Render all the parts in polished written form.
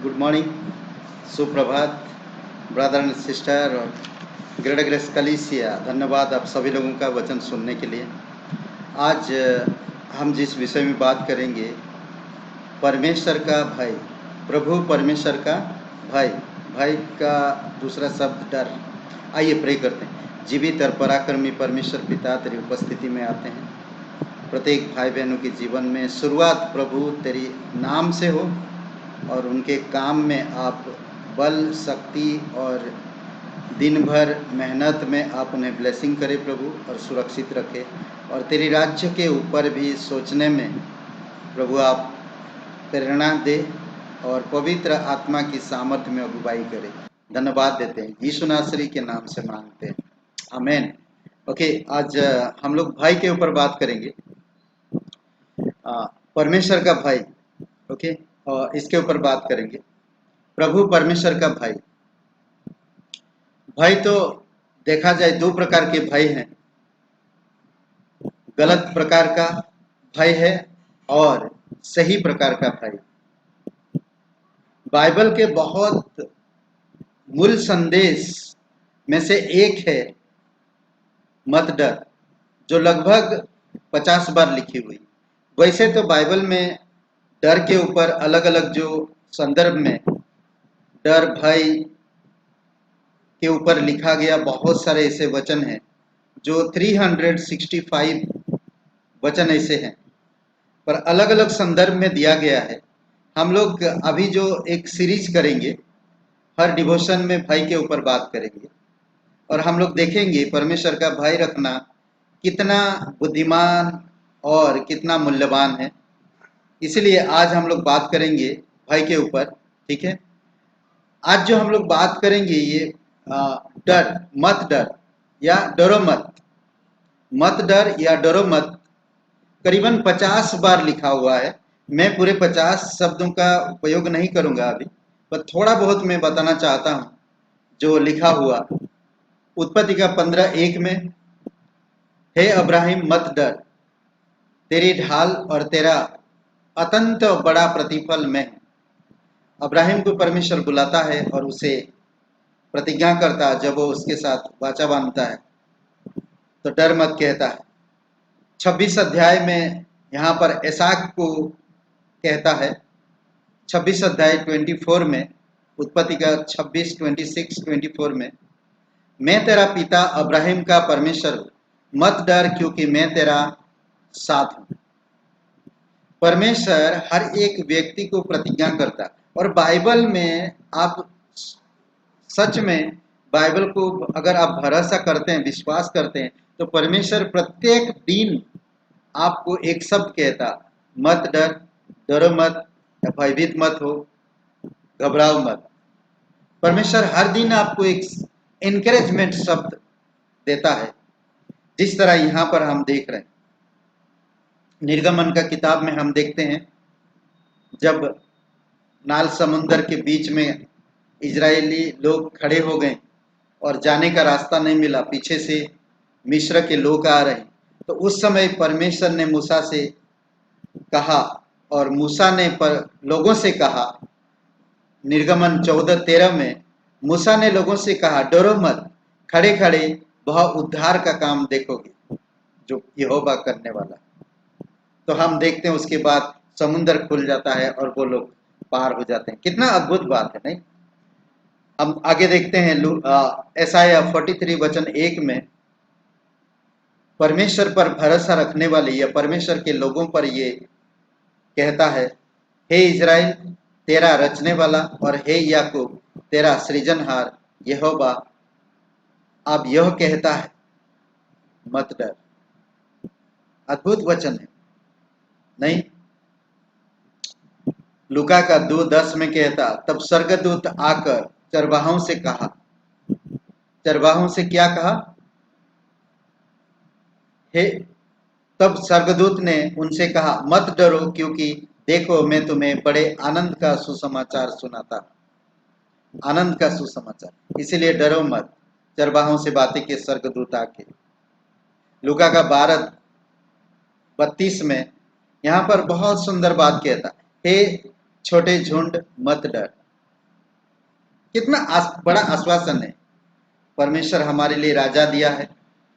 Good morning, सुप्रभात brother and sister और greater grace कलीसिया। धन्यवाद आप सभी लोगों का वचन सुनने के लिए। आज हम जिस विषय में बात करेंगे, परमेश्वर का भय। प्रभु परमेश्वर का भय। भय का दूसरा शब्द डर। आइए प्रे करते हैं। जीवित और पराक्रमी परमेश्वर पिता तेरी उपस्थिति में आते हैं। प्रत्येक भाई बहनों के जीवन में शुरुआत प्रभु तेरी नाम से हो और उनके काम में आप बल, शक्ति और दिन भर मेहनत में आप उन्हें ब्लेसिंग करें प्रभु, और सुरक्षित रखें। और तेरी राज्य के ऊपर भी सोचने में प्रभु आप प्रेरणा दे और पवित्र आत्मा की सामर्थ्य में अगुवाई करें। धन्यवाद देते हैं, यीशु नासरी के नाम से मांगते हैं, आमेन। ओके, आज हम लोग भाई के ऊपर बात करेंगे। परमेश्वर का भाई। ओके, इसके ऊपर बात करेंगे, प्रभु परमेश्वर का भाई। भाई तो देखा जाए दो प्रकार के भाई हैं। गलत प्रकार का भाई है और सही प्रकार का भाई। बाइबल के बहुत मूल संदेश में से एक है मत डर, जो लगभग 50 बार लिखी हुई। वैसे तो बाइबल में डर के ऊपर अलग अलग जो संदर्भ में डर, भय के ऊपर लिखा गया बहुत सारे ऐसे वचन हैं, जो 365 वचन ऐसे हैं, पर अलग अलग संदर्भ में दिया गया है। हम लोग अभी जो एक सीरीज करेंगे, हर डिवोशन में भय के ऊपर बात करेंगे और हम लोग देखेंगे परमेश्वर का भय रखना कितना बुद्धिमान और कितना मूल्यवान है। इसलिए आज हम लोग बात करेंगे भय के ऊपर, ठीक है। आज जो हम लोग बात करेंगे ये डर, मत डर या डरो मत। मत डर या डरो मत करीबन 50 बार लिखा हुआ है। मैं पूरे 50 शब्दों का उपयोग नहीं करूंगा अभी, पर थोड़ा बहुत मैं बताना चाहता हूं जो लिखा हुआ। उत्पत्ति का 15:1 में, हे अब्राहिम मत डर, तेरी ढाल और तेरा अत्यंत बड़ा प्रतिफल मैं हूं। अब्राहिम को परमेश्वर बुलाता है और उसे प्रतिज्ञा करता है। जब वो उसके साथ वाचा बांधता है तो डर मत कहता है। 26 अध्याय में यहाँ पर एसाक को कहता है। 26 अध्याय 24 में, उत्पत्ति का 26, 26, 24 में, मैं तेरा पिता अब्राहिम का परमेश्वर हूँ, मत डर क्योंकि मैं तेरा साथ हूँ। परमेश्वर हर एक व्यक्ति को प्रतिज्ञा करता। और बाइबल में आप सच में बाइबल को अगर आप भरोसा करते हैं, विश्वास करते हैं, तो परमेश्वर प्रत्येक दिन आपको एक शब्द कहता, मत डर, डरो मत, भयभीत मत हो, घबराओ मत। परमेश्वर हर दिन आपको एक एनकरेजमेंट शब्द देता है, जिस तरह यहाँ पर हम देख रहे हैं। निर्गमन का किताब में हम देखते हैं, जब नाल समुंदर के बीच में इजरायली लोग खड़े हो गए और जाने का रास्ता नहीं मिला, पीछे से मिस्र के लोग आ रहे, तो उस समय परमेश्वर ने मूसा से कहा और मूसा ने लोगों से कहा। निर्गमन 14:13 में मूसा ने लोगों से कहा, डरो मत, खड़े खड़े वह उद्धार का काम देखोगे जो यहोवा करने वाला। तो हम देखते हैं उसके बाद समुद्र खुल जाता है और वो लोग पार हो जाते हैं। कितना अद्भुत बात है, नहीं? हम आगे देखते हैं यशायाह 43 वचन 1 में, परमेश्वर पर भरोसा रखने वाले या परमेश्वर के लोगों पर ये कहता है, हे इज़राइल तेरा रचने वाला और हे याकूब तेरा सृजनहार यहोवा अब यह कहता है, मत डर। अद्भुत वचन है, नहीं? लूका का 2:10 में कहता, तब स्वर्गदूत आकर चरवाहों से कहा। चरवाहों से क्या कहा? हे, तब स्वर्गदूत ने उनसे कहा, मत डरो क्योंकि देखो मैं तुम्हें बड़े आनंद का सुसमाचार सुनाता। आनंद का सुसमाचार, इसीलिए डरो मत। चरवाहों से बातें के स्वर्गदूत आके। लूका का 12:32 में यहाँ पर बहुत सुंदर बात कहता, हे छोटे झुंड मत डर। कितना बड़ा आश्वासन है। परमेश्वर हमारे लिए राजा दिया है,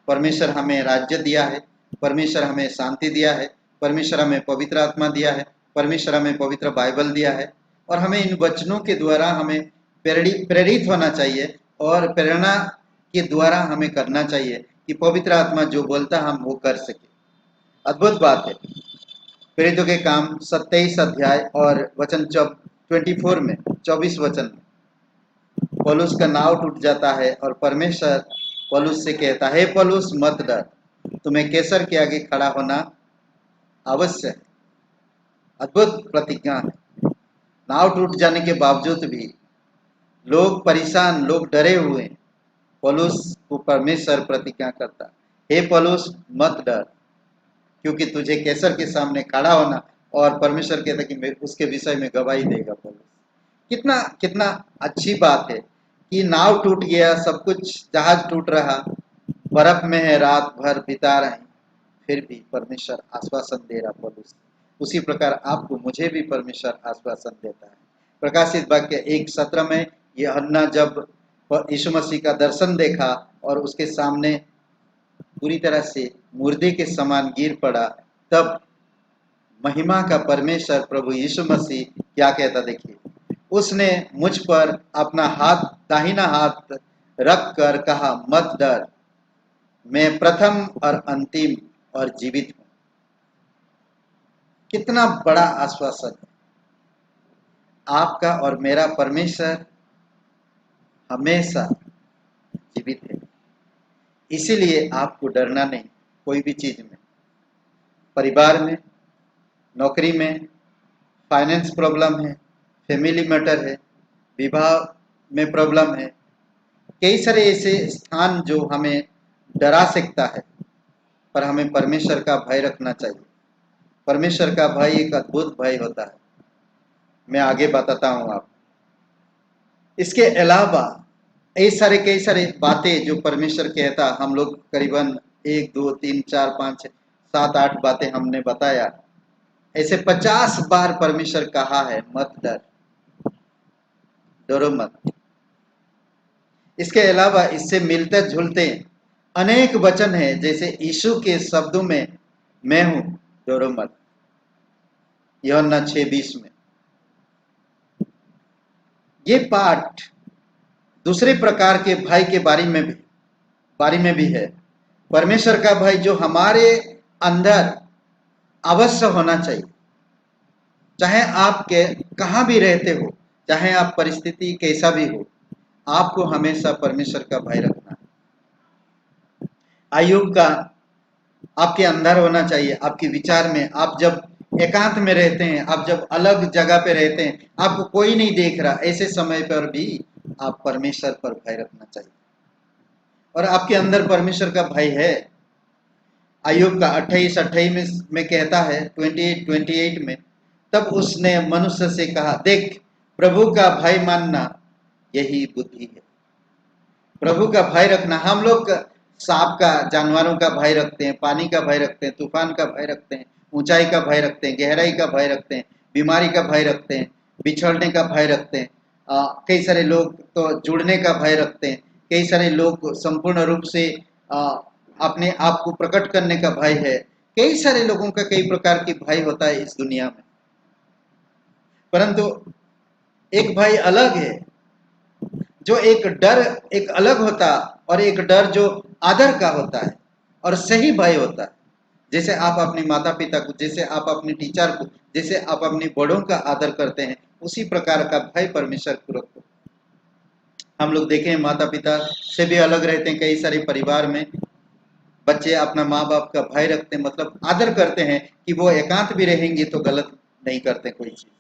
परमेश्वर हमें राज्य दिया है, परमेश्वर हमें शांति दिया है, परमेश्वर हमें पवित्र आत्मा दिया है, परमेश्वर हमें पवित्र बाइबल दिया है। और हमें इन वचनों के द्वारा हमें प्रेरित होना चाहिए और प्रेरणा के द्वारा हमें करना चाहिए कि पवित्र आत्मा जो बोलता हम वो कर सके। अद्भुत बात है। प्रेरितों के काम 27 अध्याय और वचन 24 में 24 वचन में पौलुस का नाव टूट जाता है और परमेश्वर पौलुस से कहता है, पौलुस मत डर, तुम्हें कैसर के आगे खड़ा होना अवश्य है। अद्भुत प्रतिज्ञा है। नाव टूट जाने के बावजूद भी लोग परेशान, लोग डरे हुए हैं, पौलुस को परमेश्वर प्रतिज्ञा करता, हे पौलुस मत डर, क्योंकि तुझे कैसर के सामने खड़ा होना। और परमेश्वर कहता कि मैं उसके विषय में गवाही देगा पौलुस। कितना कितना अच्छी बात है कि नाव टूट गया, सब कुछ, जहाज टूट रहा, बर्फ में है, रात भर बिता रहे, फिर भी परमेश्वर आश्वासन दे रहा पौलुस। उसी प्रकार आपको मुझे भी परमेश्वर आश्वासन देता है। प्रकाशित वाक्य 1:17 में यूहन्ना जब यीशु मसीह का दर्शन देखा और उसके सामने पूरी तरह से मुर्दे के समान गिर पड़ा, तब महिमा का परमेश्वर प्रभु यीशु मसीह क्या कहता देखिए, उसने मुझ पर अपना हाथ, दाहिना हाथ रख कर कहा, मत डर, मैं प्रथम और अंतिम और जीवित हूं। कितना बड़ा आश्वासन है। आपका और मेरा परमेश्वर हमेशा जीवित है, इसीलिए आपको डरना नहीं। कोई भी चीज में, परिवार में, नौकरी में, फाइनेंस प्रॉब्लम है, फैमिली मैटर है, विवाह में प्रॉब्लम है, कई सारे ऐसे स्थान जो हमें डरा सकता है, पर हमें परमेश्वर का भय रखना चाहिए। परमेश्वर का भय एक अद्भुत भय होता है। मैं आगे बताता हूं आप। इसके अलावा कई सारे बातें जो परमेश्वर कहता, हम लोग करीबन 1 2 3 4 5 7 8 बातें हमने बताया। ऐसे 50 बार परमेश्वर कहा है, मत डर, डरो मत। इसके अलावा इससे मिलते जुलते अनेक वचन हैं, जैसे यीशु के शब्दों में, मैं हूं, डरो मत, यूहन्ना 6:20 में। ये पाठ दूसरे प्रकार के भय के बारे में भी है। परमेश्वर का भय जो हमारे अंदर अवश्य होना चाहिए। चाहे आप के कहाँ भी रहते हो, चाहे आप परिस्थिति कैसा भी हो, आपको हमेशा परमेश्वर का भय रखना है। आयुब का आपके अंदर होना चाहिए, आपके विचार में। आप जब एकांत में रहते हैं, आप जब अलग जगह पे रहते हैं, आपको कोई नहीं देख रहा, ऐसे समय पर भी आप परमेश्वर पर भय रखना चाहिए। और आपके अंदर परमेश्वर का भय है। आयुब का 28 में कहता है, 28 में, तब उसने मनुष्य से कहा, देख, प्रभु का भय मानना यही बुद्धि है। प्रभु का भय रखना। हम लोग सांप का, जानवरों का भय रखते हैं, पानी का भय रखते हैं, तूफान का भय रखते हैं, ऊंचाई का भय रखते हैं, गहराई का भय रखते हैं, बीमारी का भय रखते हैं, बिछड़ने का भय रखते हैं। कई सारे लोग तो जुड़ने का भय रखते हैं। कई सारे लोग संपूर्ण रूप से अपने आप को प्रकट करने का भय है। कई सारे लोगों का कई प्रकार की भय होता है इस दुनिया में, परंतु एक भय अलग है, जो एक डर एक अलग होता, और एक डर जो आदर का होता है और सही भय होता है। जैसे आप अपने माता पिता को, जैसे आप अपने टीचर को, जैसे आप अपने बड़ों का आदर करते हैं, उसी प्रकार का भय परमेश्वर को रखो। हम लोग देखें, माता पिता से भी अलग रहते हैं। कई सारे परिवार में बच्चे अपना माँ बाप का भय रखते हैं, मतलब आदर करते हैं कि वो एकांत भी रहेंगे तो गलत नहीं करते कोई चीज,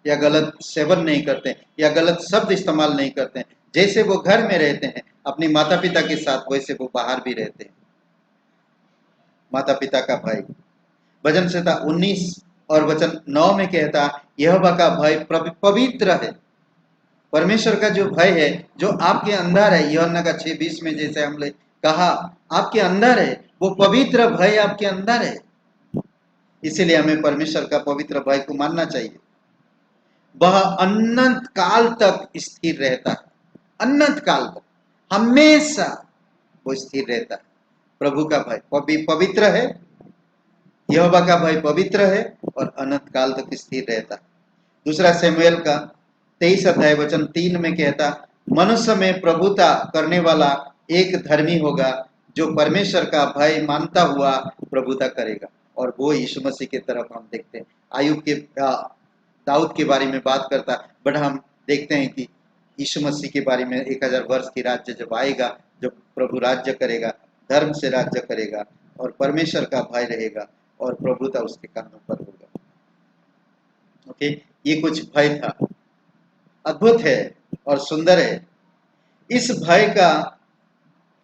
या गलत सेवन नहीं करते, या गलत शब्द इस्तेमाल नहीं करते। जैसे वो घर में रहते हैं अपने माता पिता के साथ, वैसे वो बाहर भी रहते हैं। माता पिता का भय। भजन संहिता 19 और वचन 9 में कहता, यहोवा का भय पवित्र है। परमेश्वर का जो भय है, जो आपके अंदर है, यूहन्ना का 6:20 में जैसे हमने कहा, आपके अंदर है, वो पवित्र भय आपके अंदर है। इसीलिए हमें परमेश्वर का पवित्र भय को मानना चाहिए। वह अनंत काल तक स्थिर रहता है। अनंत काल तक हमेशा वो स्थिर रहता है। प्रभु का भय पवित्र है, यहोवा का भय पवित्र है और अनंत काल तक स्थिर रहता है। दूसरा शमूएल का 23 अध्याय वचन 3 में कहता, मनुष्य में प्रभुता करने वाला एक धर्मी होगा जो परमेश्वर का भय मानता हुआ प्रभुता करेगा। और वो यीशु मसीह की तरफ हम देखते हैं। आयुब के दाऊद के बारे में बात करता, बट हम देखते हैं कि यीशु मसीह के बारे में 1000 वर्ष की राज्य जब आएगा, जब प्रभु राज्य करेगा, धर्म से राज्य करेगा और परमेश्वर का भय रहेगा और प्रभुता उसके कानों पर होगा। ओके, ये कुछ भय था। अद्भुत है और सुंदर है। इस भय का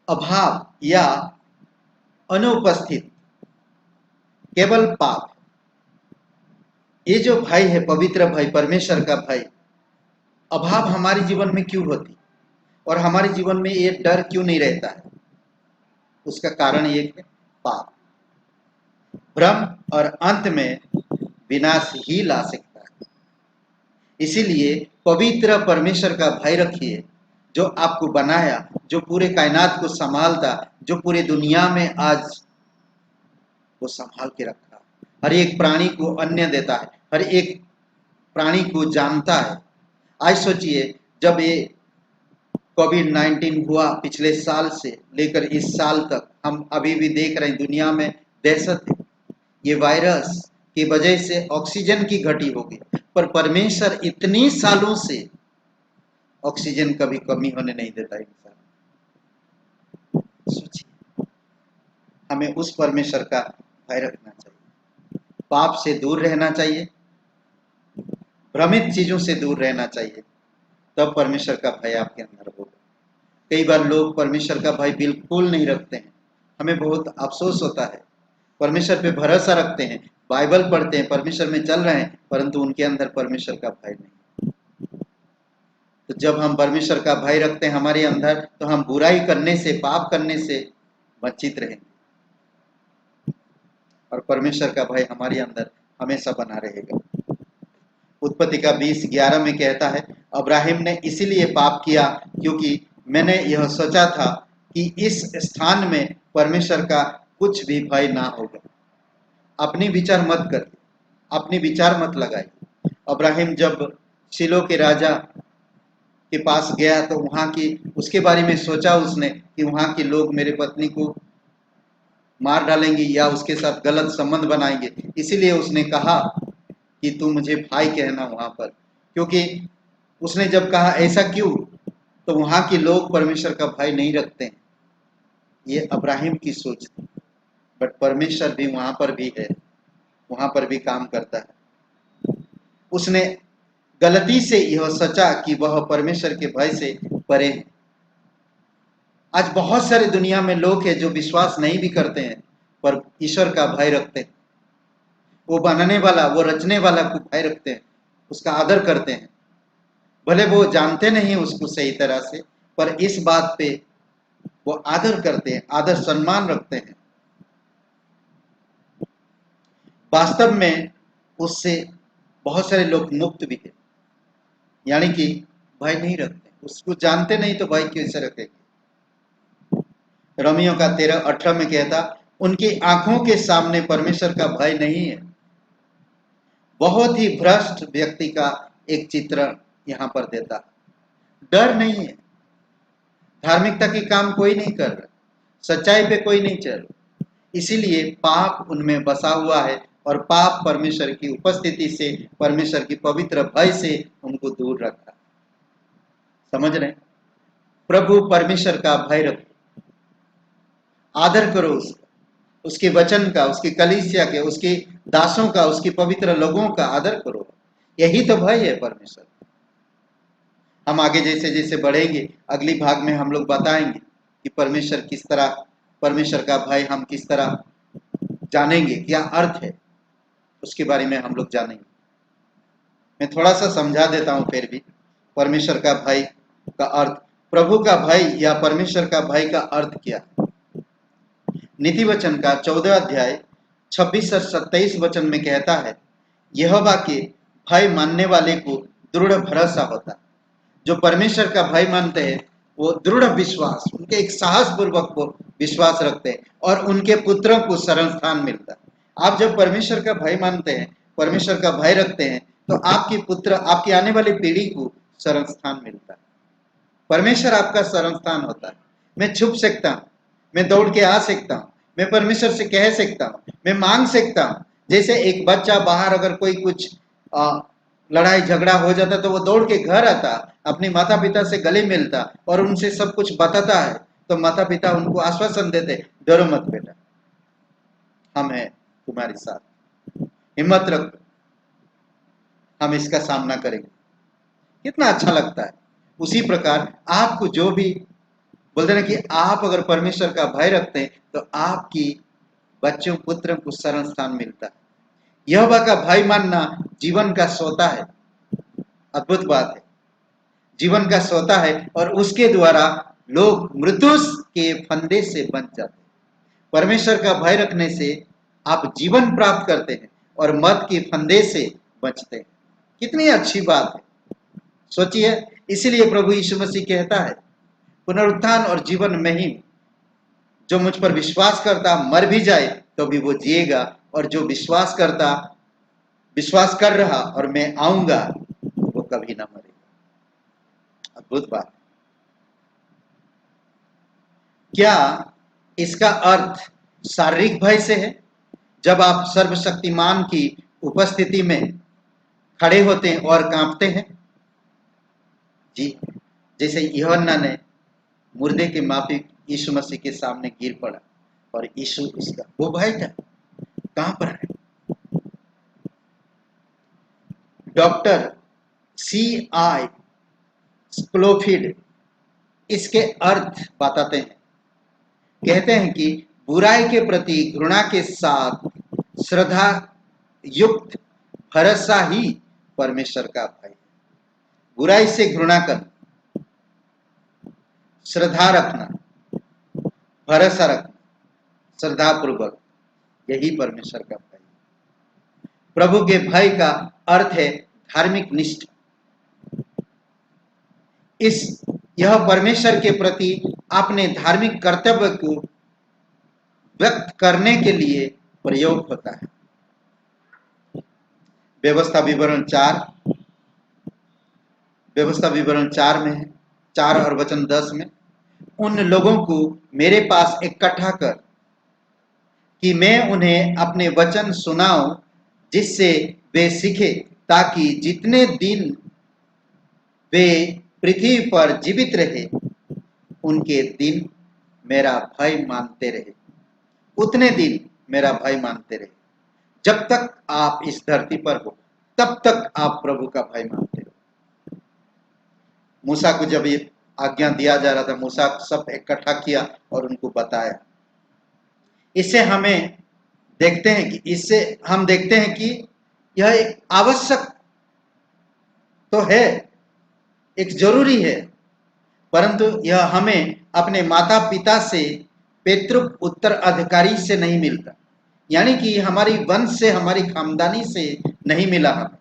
अभाव या अनुपस्थित केवल पाप। ये जो भय है, पवित्र भय, परमेश्वर का भय, अभाव हमारे जीवन में क्यों होती और हमारे जीवन में ये डर क्यों नहीं रहता है? उसका कारण ये है पाप। भ्रम और अंत में विनाश ही ला सकता है। इसीलिए पवित्र परमेश्वर का भय रखिए, जो आपको बनाया, जो पूरे कायनात को संभालता, जो पूरे दुनिया में आज वो संभाल के रखा, हर एक प्राणी को अन्न देता है, हर एक प्राणी को जानता है। आज सोचिए, जब ये कोविड-19 हुआ, पिछले साल से लेकर इस साल तक हम अभी भी देख रहे हैं दुनिया में दहशत है। ये वायरस की वजह से ऑक्सीजन की घटी होगी, पर परमेश्वर इतनी सालों से ऑक्सीजन कभी कमी होने नहीं देता इंसान। सोचिए, हमें उस परमेश्वर का भय रखना चाहिए, पाप से दूर रहना चाहिए, भ्रमित चीजों से दूर रहना चाहिए, तब परमेश्वर का भय आपके अंदर होगा। कई बार लोग परमेश्वर का भय बिल्कुल नहीं रखते हैं, हमें बहुत अफसोस होता है। परमेश्वर पे भरोसा रखते हैं, बाइबल पढ़ते हैं, परमेश्वर में चल रहे हैं, परंतु उनके अंदर परमेश्वर का भय नहीं। तो जब हम परमेश्वर का भय रखते हैं हमारे अंदर, तो हम बुराई करने से, पाप करने से वंचित रहेंगे और परमेश्वर का भय हमारे अंदर हमेशा बना रहेगा। उत्पत्ति का 20:11 में कहता है, अब्राहिम ने इसीलिए पाप किया क्योंकि मैंने यह सोचा था कि इस स्थान में परमेश्वर का कुछ भी भय ना होगा। अपनी विचार मत करिए, अपनी विचार मत लगाइए। अब्राहिम जब शिलो के राजा के पास गया तो वहां की उसके बारे में सोचा उसने कि वहां के लोग मेरे पत्नी को मार डालेंगे या उसके साथ गलत संबंध बनाएंगे, इसीलिए उसने कहा कि तू मुझे भाई कहना वहां पर। क्योंकि उसने जब कहा ऐसा क्यों, तो वहां के लोग परमेश्वर का भय नहीं रखते हैं। ये अब्राहिम की सोच थी, बट परमेश्वर भी वहां पर भी है, वहां पर भी काम करता है। उसने गलती से यह सोचा कि वह परमेश्वर के भय से परे है। आज बहुत सारे दुनिया में लोग हैं जो विश्वास नहीं भी करते हैं, पर ईश्वर का भय रखते हैं। वो बनाने वाला, वो रचने वाला को भय रखते हैं, उसका आदर करते हैं। भले वो जानते नहीं उसको सही तरह से, पर इस बात पे वो आदर करते हैं, आदर सम्मान रखते हैं। वास्तव में उससे बहुत सारे लोग मुक्त भी हैं, यानी कि भय नहीं रखते, उसको जानते नहीं तो भय कैसे रखेंगे। रोमियो का 13:18 में कहता, उनकी आंखों के सामने परमेश्वर का भय नहीं है। बहुत ही भ्रष्ट व्यक्ति का एक चित्रण यहां पर देता। डर नहीं है, धार्मिकता के काम कोई नहीं कर रहा, सच्चाई पे कोई नहीं चल रहा, इसीलिए पाप उनमें बसा हुआ है और पाप परमेश्वर की उपस्थिति से, परमेश्वर की पवित्र भय से उनको दूर रखा। समझ रहे? प्रभु परमेश्वर का भय रखो, आदर करो उसका, उसके वचन का, उसकी कलीसिया के, उसके दासों का, उसके पवित्र लोगों का आदर करो। यही तो भय है परमेश्वर। हम आगे जैसे जैसे बढ़ेंगे, अगली भाग में हम लोग बताएंगे कि परमेश्वर किस तरह, परमेश्वर का भय हम किस तरह जानेंगे, क्या अर्थ है, उसके बारे में हम लोग जानेंगे। मैं थोड़ा सा समझा देता हूं फिर भी परमेश्वर का भय का अर्थ। प्रभु का भय या परमेश्वर का भय का अर्थ क्या? नीति वचन का 14 अध्याय 26 और 27 वचन में कहता है, यहोवा के भय मानने वाले को दृढ़ भरोसा होता है। जो परमेश्वर का भय मानते हैं वो दृढ़ विश्वास, उनके एक साहस पूर्वक वो विश्वास रखते हैं और उनके पुत्रों को शरण स्थान मिलता है। आप जब परमेश्वर का भय मानते हैं, परमेश्वर का भय रखते हैं, तो आपकी पुत्र, आपकी आने वाली पीढ़ी को शरण स्थान मिलता है। परमेश्वर आपका शरण स्थान होता है। मैं छुप सकता हूँ, मैं दौड़ के आ सकता हूँ, मैं परमेश्वर से कह सकता हूँ, मैं मांग सकता हूँ। जैसे एक बच्चा बाहर अगर कोई कुछ लड़ाई झगड़ा हो जाता तो वो दौड़ के घर आता, अपने माता पिता से गले मिलता और उनसे सब कुछ बताता है। तो माता पिता उनको आश्वासन देते, डरो मत बेटा, हम हैं तुम्हारे साथ, हिम्मत रखो, हम इसका सामना करेंगे। कितना अच्छा लगता है। उसी प्रकार आपको जो भी बोलते ना कि आप अगर परमेश्वर का भय रखते हैं तो आपकी बच्चों पुत्रों को शरण स्थान मिलता है। यहोवा का भय मानना जीवन का सोता है। अद्भुत बात है, जीवन का सोता है और उसके द्वारा लोग मृत्यु के फंदे से बच जाते हैं। परमेश्वर का भय रखने से आप जीवन प्राप्त करते हैं और मौत के फंदे से बचते हैं। कितनी अच्छी बात है, सोचिए। इसीलिए प्रभु यीशु मसीह कहता है, पुनरुत्थान और जीवन में ही जो मुझ पर विश्वास करता मर भी जाए तो भी वो जिएगा, और जो विश्वास कर रहा और मैं आऊंगा वो कभी ना मरेगा। अद्भुत बात। क्या इसका अर्थ शारीरिक भय से है? जब आप सर्वशक्तिमान की उपस्थिति में खड़े होते हैं और कांपते हैं? जी, जैसे यूहन्ना ने मुर्दे के माफिक यीशु मसीह के सामने गिर पड़ा और यीशु उसका वो भय था, कहां पर है? Doctor C.I. स्क्लोफिल्ड इसके अर्थ बताते हैं। कहते हैं कि बुराई के प्रति घृणा के साथ श्रद्धा युक्त भरोसा ही परमेश्वर का भय है। बुराई से घृणा करना, श्रद्धा रखना, भरोसा रखना, श्रद्धा पूर्वक, यही परमेश्वर का भय है। प्रभु के भय का अर्थ है धार्मिक निष्ठा। यह परमेश्वर के प्रति अपने धार्मिक कर्तव्य को व्यक्त करने के लिए प्रयोग होता है। व्यवस्था विवरण 4 में है, 4 और वचन 10 में, उन लोगों को मेरे पास इकट्ठा कर कि मैं उन्हें अपने वचन सुनाऊं, जिससे वे सीखे, ताकि जितने दिन वे पृथ्वी पर जीवित रहे उनके दिन मेरा भय मानते रहे, उतने दिन मेरा भय मानते रहे। जब तक आप इस धरती पर हो तब तक आप प्रभु का भय मानते रहो। मूसा को जब ये आज्ञा दिया जा रहा था, मूसा सब इकट्ठा किया और उनको बताया। इससे हम देखते हैं कि यह एक आवश्यक तो है, एक जरूरी है, परंतु यह हमें अपने माता पिता से पितृ उत्तराधिकारी से नहीं मिलता, यानी कि हमारी वंश से, हमारी खानदानी से नहीं मिला हमें।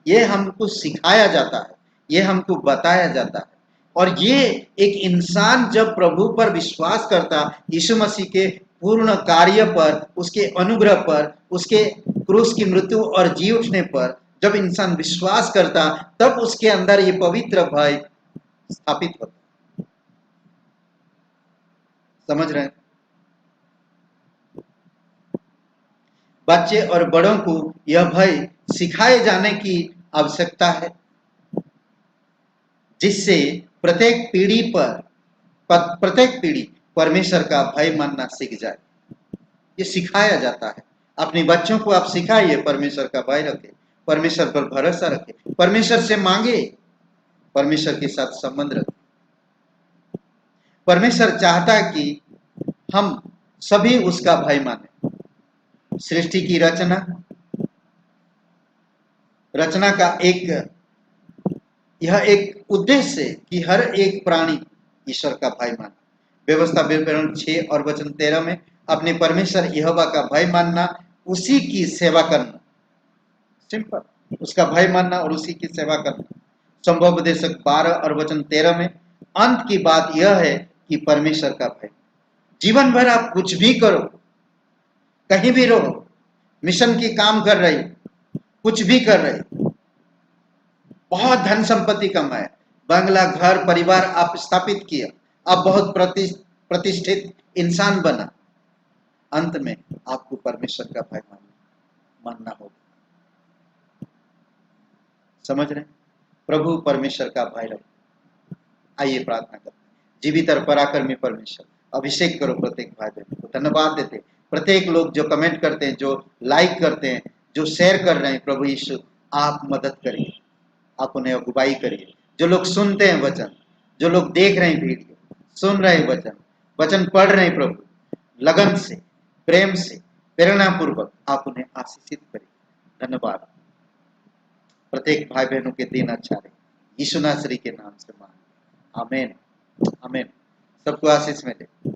यह हमको सिखाया जाता है, यह हमको बताया जाता है। और ये एक इंसान जब प्रभु पर विश्वास करता, यीशु मसीह के पूर्ण कार्य पर, उसके अनुग्रह पर, उसके क्रूस की मृत्यु और जी उठने पर जब इंसान विश्वास करता, तब उसके अंदर ये पवित्र भय स्थापित होता। समझ रहे हैं? बच्चे और बड़ों को यह भय सिखाए जाने की आवश्यकता है, जिससे प्रत्येक पीढ़ी परमेश्वर का भय मानना सीख जाए। ये सिखाया जाता है। अपने बच्चों को आप सिखाइए, परमेश्वर का भय रखे, परमेश्वर पर भरोसा रखे, परमेश्वर से मांगे, परमेश्वर के साथ संबंध रखे। परमेश्वर चाहता है कि हम सभी उसका भय माने। सृष्टि की रचना का यह एक उद्देश्य है कि हर एक प्राणी ईश्वर का भय माने। व्यवस्था विवरण 6 और वचन 13 में अपने परमेश्वर यहोवा का भय मानना, उसी की सेवा करना। सिंपल, उसका भय मानना और उसी की सेवा करना। संभव उपदेशक 12 और वचन 13 में अंत की बात यह है कि परमेश्वर का भय। जीवन भर आप कुछ भी करो, कहीं भी रहो, मिशन की काम कर रही, कुछ भी कर रही, बहुत धन संपत्ति कमाए, बंगला घर परिवार आप स्थापित किया, आप बहुत प्रतिष्ठित इंसान बना, अंत में आपको परमेश्वर का भय मानना होगा। समझ रहे? प्रभु परमेश्वर का भय रखो। आइए प्रार्थना करते हैं। जीवित और पराक्रमी परमेश्वर, अभिषेक करो प्रत्येक भाई बहन को। धन्यवाद देते प्रत्येक लोग जो कमेंट करते हैं, जो लाइक करते हैं, जो शेयर कर रहे हैं। प्रभु यीशु आप मदद करिए, आप उन्हें अगुवाई करिए। जो लोग सुनते हैं वचन, जो लोग देख रहे हैं वीडियो, सुन रहे हैं वचन, वचन पढ़ रहे हैं, प्रभु लगन से, प्रेम से, प्रेरणा पूर्वक आप उन्हें आशीषित करिए। धन्यवाद। प्रत्येक भाई बहनों के दिन अच्छा रहे, यीशु नासरी के नाम से मांग, आमीन आमीन। सबको आशीष मिले।